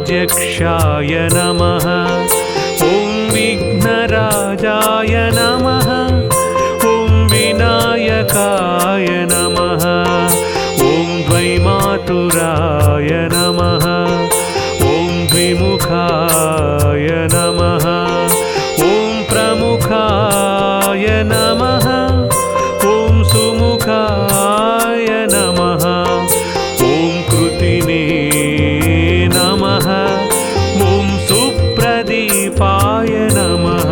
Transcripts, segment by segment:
गणाध्यक्षाय नमः। ॐ विघ्नराजाय नमः। ॐ विनायकाय नमः। ॐ द्वैमातुराय नमः। ॐ द्विमुखाय नमः। ॐ प्रमुखाय नमः। ॐ सुमुखाय नमः। ॐ कृतिने नमः। ॐ सुप्रदीपाय नमः।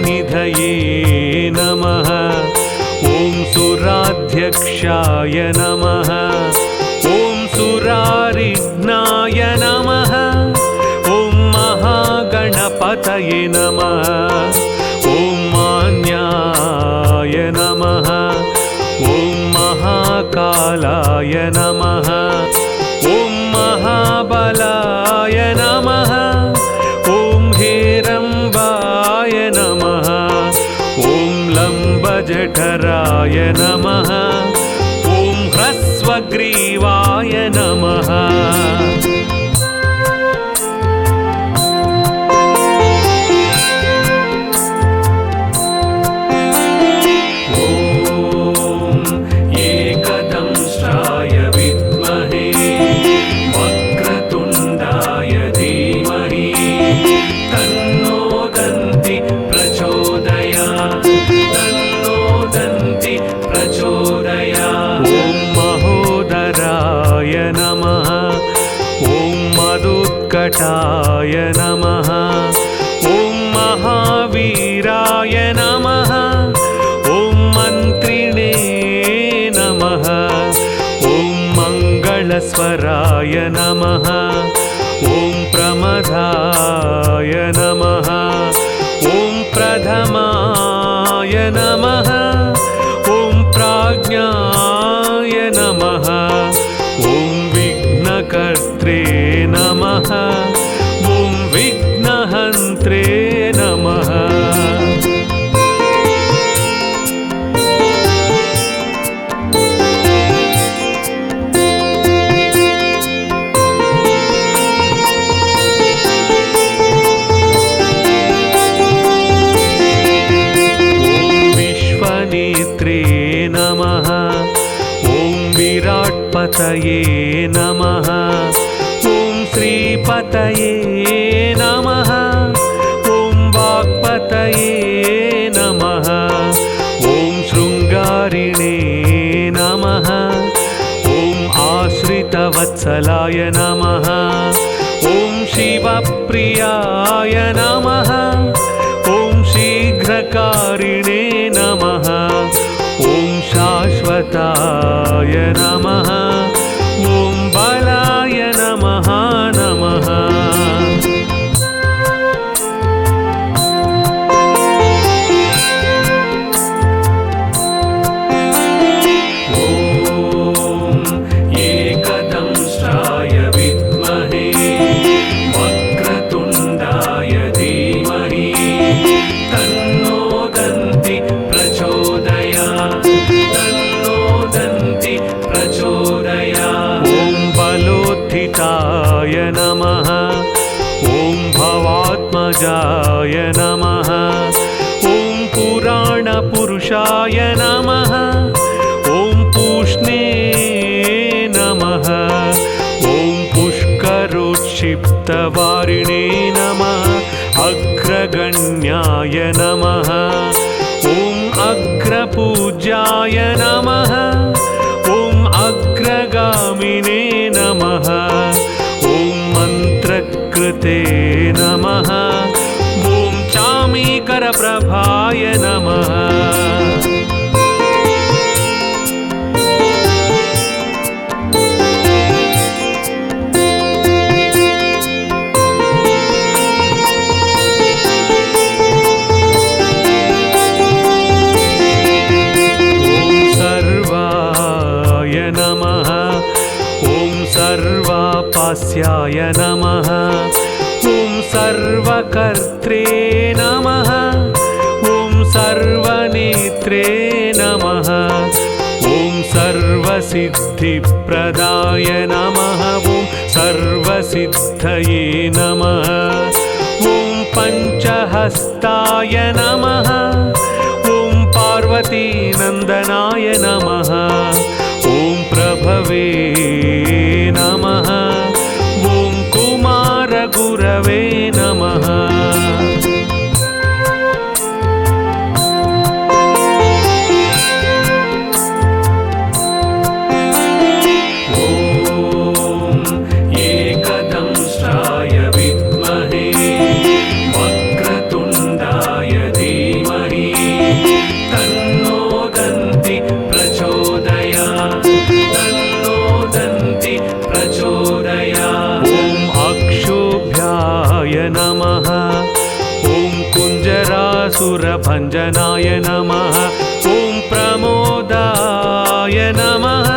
निधये नमः। ॐ सुराध्यक्षाय नमः। ॐ सुरारिघ्नाय नमः। ॐ महागणपतये नमः। ॐ मान्याय नमः। ॐ महाकालाय नमः। ॐ महाबलाय नमः। ॐ हेरम्बाय नमः। ॐ लम्बजठराय नमः। ॐ ह्रस्वग्रीवाय नमः। कटाय नमः। ॐ महावीराय नमः। ॐ मन्त्रिणे नमः। ॐ मङ्गलस्वराय नमः। ॐ प्रमदाय नमः। ॐ प्रथमाय नमः। ॐ प्राज्ञाय नमः। ॐ विघ्नकर्त्रे नमः। ॐ विघ्नहन्त्रे नमः। ॐ विश्वनेत्रे नमः। ॐ विराट्पतये नमः। ॐ श्रीपतये नमः। ॐ वाक्पतये नमः। ॐ शृङ्गारिणे नमः। ॐ आश्रितवत्सलाय नमः। ॐ शिवप्रियाय नमः। ॐ शीघ्रकारिणे नमः। ॐ शाश्वताय नमः। ॐ बलाय नमः नमः। ॐ एकदंष्ट्राय विद्महे वक्रतुण्डाय धीमहि तन्नो दन्ति प्रचोदयात्। तन्नो दन्ति प्रचोदयात्। ॐ बलोत्थिताय नमः। ॐ भवात्मजाय नमः। ॐ पुराणपुरुषाय नमः। ॐ पूष्णे नमः। ॐ पुष्करोत्क्षिप्तवारिणे नमः। अग्रगण्याय नमः। ॐ अग्रपूज्याय नमः। ॐ अग्रगामिने नमः। ॐ मन्त्रकृते नमः। ॐ चामीकरप्रभाय नमः। सर्वापास्याय नमः ॐ सर्वकर्त्रे नमः ॐ सर्वनेत्रे नमः ॐ सर्वसिद्धिप्रदाय नमः ॐ सर्वसिद्धये नमः ॐ पञ्चहस्ताय नमः ॐ पार्वतीनन्दनाय नमः ॐ प्रभवे नमः ॐ कुमारगुरवे नमः सुरभञ्जनाय नमः ॐ प्रमोदाय नमः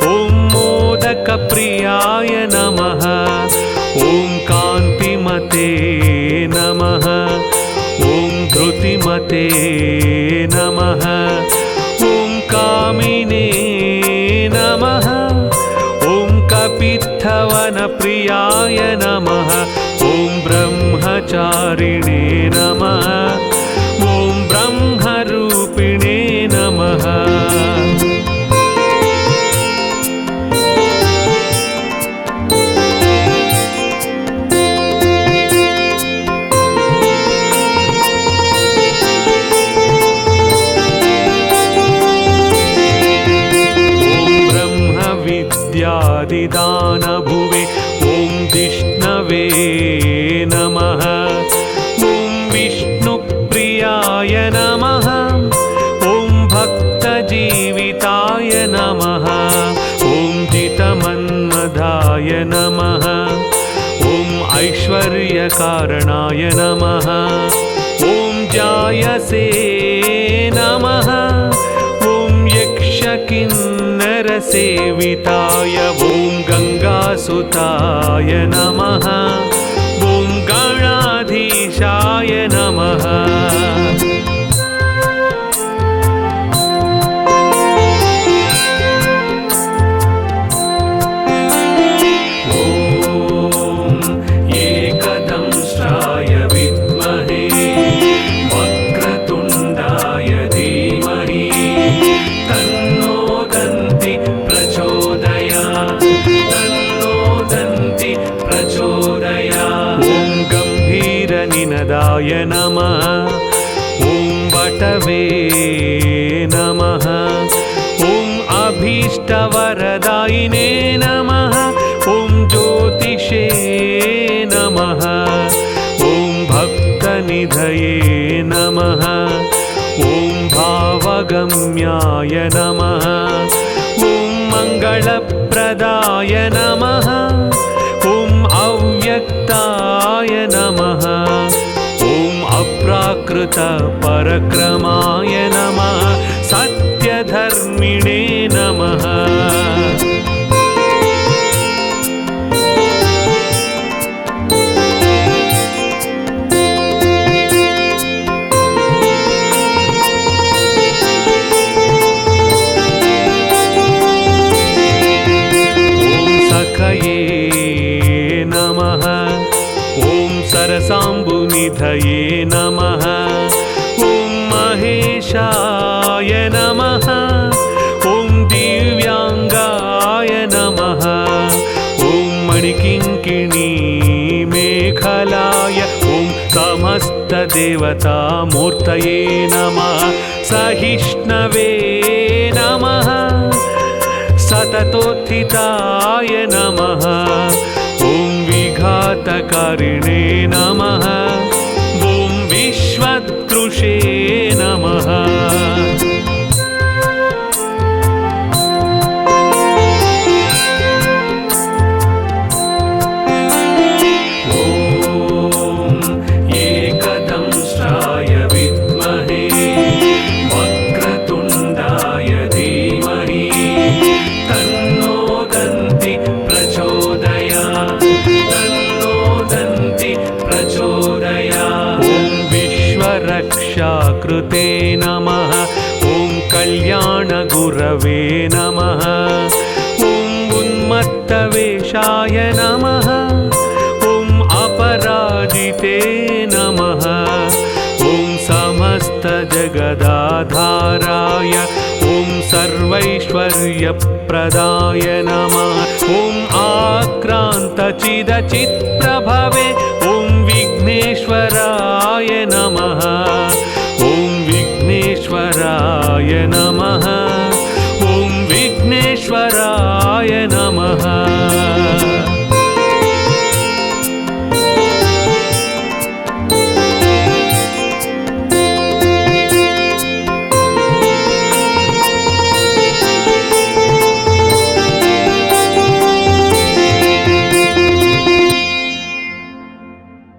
ॐ मोदकप्रियाय नमः ॐ कान्तिमते नमः ॐ धृतिमते नमः ॐ कामिने नमः ॐ कपित्थवनप्रियाय नमः ॐ ब्रह्मचारिणे नमः ॐ ब्रह्मरूपिणे नमः विद्यादिदानभुवे ॐ विष्णवे नमः ॐ विष्णुप्रियाय नमः ॐ भक्तजीविताय नमः ॐ जितमन्मधाय नमः ॐ ऐश्वर्यकारणाय नमः ॐ जायसे नमः ॐ यक्षकिन्नरसेविताय ॐ गङ्गासुताय नमः ॐ गणाधीशाय नमः निनदाय नमः ॐ वटवे नमः ॐ अभीष्टवरदायिने नमः ॐ ज्योतिषे नमः ॐ भक्तनिधये नमः ॐ भावगम्याय नमः ॐ मङ्गलप्रदाय नमः ॐ अव्यक्ताय नमः ॐ अप्राकृतपरक्रमाय नमः सत्यधर्मिणे नमः सरसाम्बुनिधये नमः ॐ महेशाय नमः ॐ दिव्याङ्गाय नमः ॐ मणिकिङ्किणी मेखलाय ॐ समस्तदेवतामूर्तये नमः सहिष्णवे नमः सततोत्थिताय नमः ॐ विघातकारिणे नमः ॐ विश्वतृषे नमः वृषाकृते नमः ॐ कल्याणगुरवे नमः ॐ उन्मत्तवेषाय नमः ॐ अपराजिते नमः ॐ समस्तजगदाधाराय ॐ सर्वैश्वर्यप्रदाय नमः ॐ आक्रान्तचिदचित्प्रभवे ॐ विघ्नेश्वर